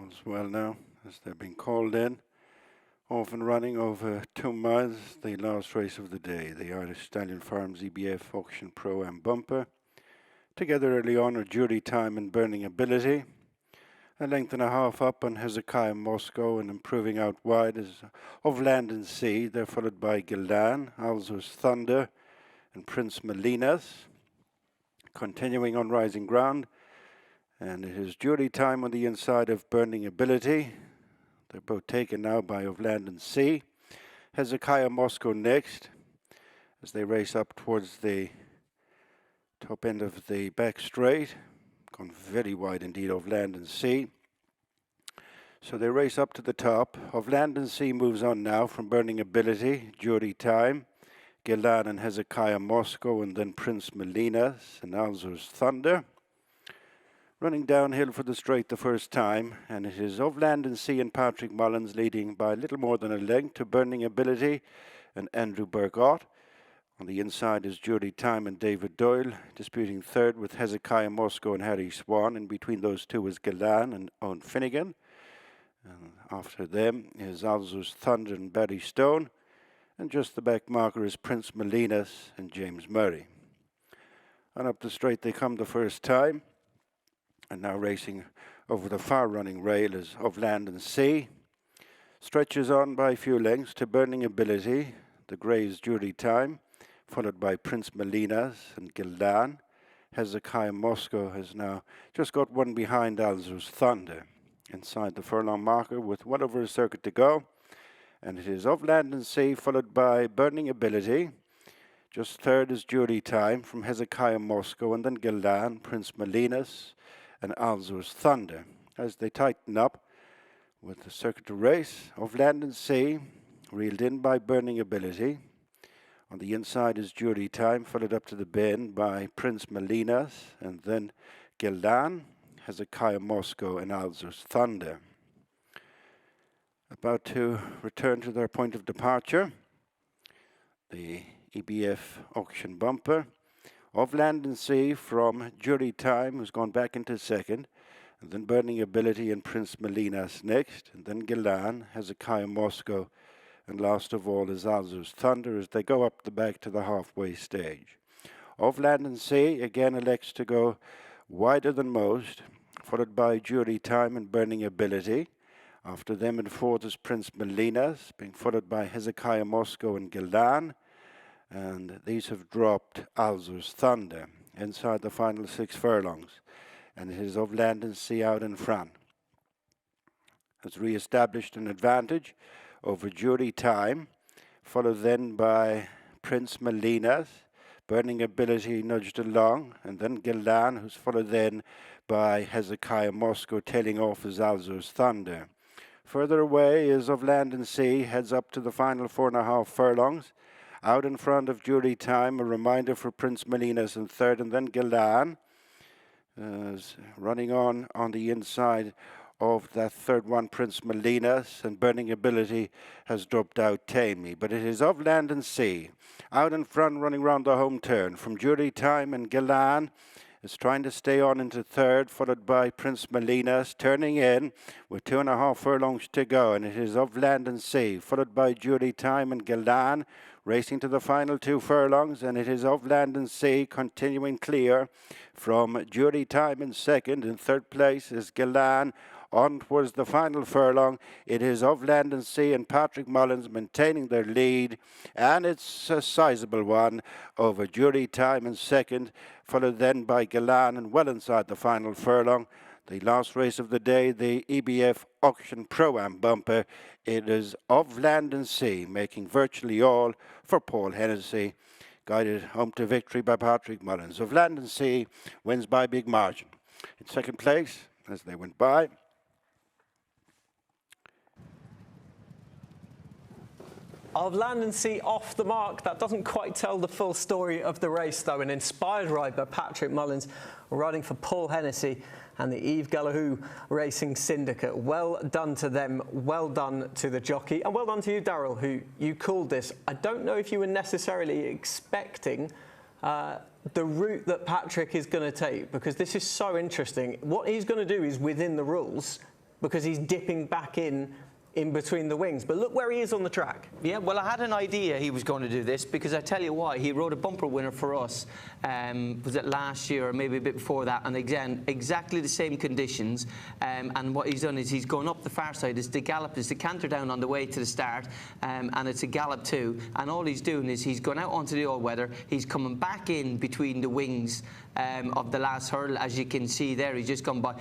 All's well now, as they've been called in. Off and running over 2 miles, the last race of the day, the Irish Stallion Farms EBF Auction Pro-Am Bumper. Together early on are Jury Time and Burning Ability. A length and a half up on Hezekiah Moscow, and improving out wide is Of Land and Sea. They're followed by Gelding, Alzo's Thunder, and Prince Melinas. Continuing on rising ground, and it is Jury Time on the inside of Burning Ability. They're both taken now by Of Land and Sea. Hezekiah Moscow next, as they race up towards the top end of the back straight. Gone very wide indeed, Of Land and Sea. So they race up to the top. Of Land and Sea moves on now from Burning Ability, Jury Time, Gelding and Hezekiah Moscow, and then Prince Melinas and Alzo's Thunder. Running downhill for the straight the first time, and it is Of Land and Sea and Patrick Mullins leading by a little more than a length to Burning Ability and Andrew Burgott. On the inside is Jury Time and David Doyle, disputing third with Hezekiah Moscow and Harry Swan. In between those two is Gelding and Owen Finnegan. And after them is Alzo's Thunder and Barry Stone. And just the back marker is Prince Melinas and James Murray. And up the straight they come the first time. And now racing over the far running rail is Of Land and Sea. Stretches on by a few lengths to Burning Ability. The grey is Jury Time, followed by Prince Melinas and Gelding. Hezekiah Moscow has now just got one behind Alzo's Thunder. Inside the furlong marker with well over a circuit to go. And it is Of Land and Sea, followed by Burning Ability. Just third is Jury Time from Hezekiah Moscow, and then Gelding, Prince Melinas, and Alzo's Thunder. As they tighten up with the circuit to race, Of Land and Sea, reeled in by Burning Ability. On the inside is Jury Time, followed up to the bend by Prince Melinas, and then Gelding, Hezekiah Moscow, and Alzo's Thunder. About to return to their point of departure, the EBF Auction Bumper. Of Land and Sea from Jury Time, who's gone back into second, and then Burning Ability and Prince Melinas next, and then Gelding, Hezekiah Moscow, and last of all is Alzo's Thunder as they go up the back to the halfway stage. Of Land and Sea again elects to go wider than most, followed by Jury Time and Burning Ability. After them in fourth is Prince Melinas, being followed by Hezekiah Moscow and Gelding. And these have dropped Alzo's Thunder inside the final 6 furlongs. And it is Of Land and Sea out in front. Has re-established an advantage over Jury Time, followed then by Prince Melinas. Burning Ability nudged along, and then Gelding, who's followed then by Hezekiah Moscow, tailing off as Alzo's Thunder. Further away is Of Land and Sea, heads up to the final 4.5 furlongs. Out in front of Jury Time, a reminder for Prince Melinas in third, and then Gelding running on the inside of that third one, Prince Melinas, and Burning Ability has dropped out tamely. But it is Of Land and Sea out in front, running round the home turn from Jury Time, and Gelding is trying to stay on into third, followed by Prince Melinas, turning in with 2.5 furlongs to go, and it is Of Land and Sea, followed by Jury Time and Gelding, racing to the final 2 furlongs, and it is Of Land and Sea continuing clear from Jury Time in second. In third place is Gelding. On towards the final furlong, it is Of Land and Sea and Patrick Mullins maintaining their lead, and it's a sizable one over Jury Time in second, followed then by Gelding, and well inside the final furlong. The last race of the day, the EBF Auction Pro-Am Bumper. It is Of Land and Sea, making virtually all for Paul Hennessy, guided home to victory by Patrick Mullins. Of Land and Sea wins by big margin. In second place, as they went by, Of Land and Sea off the mark. That doesn't quite tell the full story of the race, though. An inspired ride by Patrick Mullins, riding for Paul Hennessy and the Yves Gallahoo Racing Syndicate. Well done to them, well done to the jockey, and well done to you, Daryl, who you called this. I don't know if you were necessarily expecting the route that Patrick is going to take, because this is so interesting. What he's going to do is within the rules, because he's dipping back in between the wings. But look where he is on the track. Yeah, well, I had an idea he was going to do this, because I tell you why. He rode a bumper winner for us, was it last year or maybe a bit before that, and again, exactly the same conditions. And what he's done is he's going up the far side. It's the gallop, it's the canter down on the way to the start, and it's a gallop too. And all he's doing is he's gone out onto the all-weather. He's coming back in between the wings of the last hurdle, as you can see there. He's just gone by.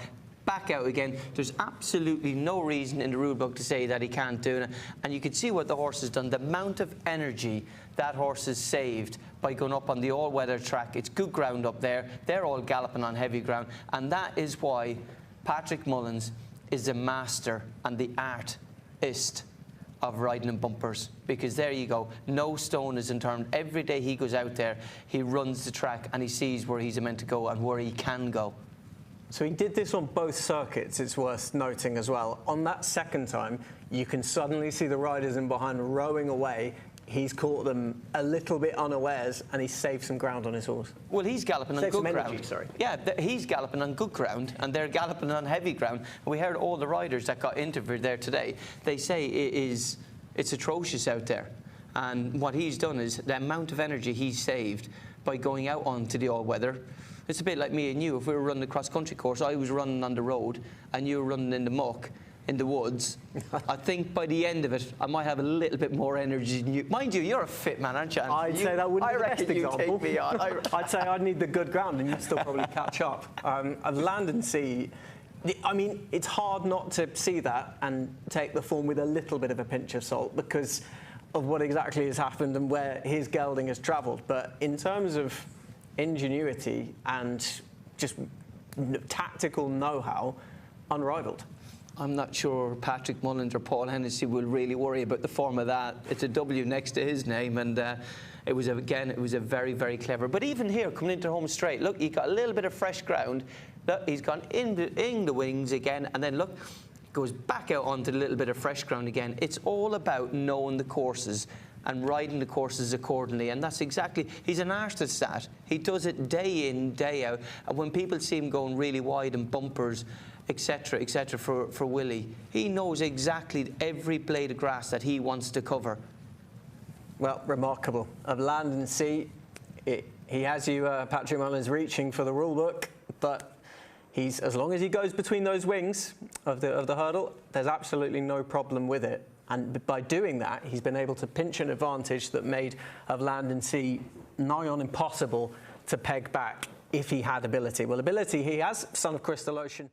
Back out again. There's absolutely no reason in the rule book to say that he can't do it. And you can see what the horse has done, the amount of energy that horse has saved by going up on the all-weather track. It's good ground up there. They're all galloping on heavy ground. And that is why Patrick Mullins is a master and the artist of riding in bumpers, because there you go, no stone is unturned. Every day he goes out there, he runs the track and he sees where he's meant to go and where he can go. So he did this on both circuits, it's worth noting as well. On that second time, you can suddenly see the riders in behind rowing away. He's caught them a little bit unawares, and he saved some ground on his horse. Well, he's galloping on good ground. Sorry. Yeah, he's galloping on good ground, and they're galloping on heavy ground. And we heard all the riders that got interviewed there today. They say it's atrocious out there. And what he's done is the amount of energy he's saved by going out onto the all-weather. It's a bit like me and you. If we were running a cross-country course, I was running on the road and you were running in the muck, in the woods. I think by the end of it, I might have a little bit more energy than you. Mind you, you're a fit man, aren't you? I'd say that wouldn't be the best example. Take me on. I'd say I'd need the good ground and you'd still probably catch up. Of land and sea, I mean, it's hard not to see that and take the form with a little bit of a pinch of salt because of what exactly has happened and where his gelding has travelled. But in terms of ingenuity and just tactical know-how, unrivaled. I'm not sure Patrick Mullins or Paul Hennessy will really worry about the form of that. It's a W next to his name, and it was a very, very clever. But even here, coming into home straight, look, he got a little bit of fresh ground. Look, he's gone in the wings again, and then look, goes back out onto a little bit of fresh ground again. It's all about knowing the courses and riding the courses accordingly, and that's exactly, he's an artist at that. He does it day in, day out, and when people see him going really wide and bumpers, etc., for Willie, he knows exactly every blade of grass that he wants to cover. Well, remarkable. Of land and sea, he has you, Patrick Mullins, reaching for the rule book, but he's, as long as he goes between those wings of the hurdle, there's absolutely no problem with it. And by doing that, he's been able to pinch an advantage that made of land and sea nigh on impossible to peg back if he had ability. Well, ability he has, son of Crystal Ocean.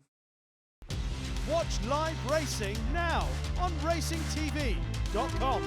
Watch live racing now on racingtv.com.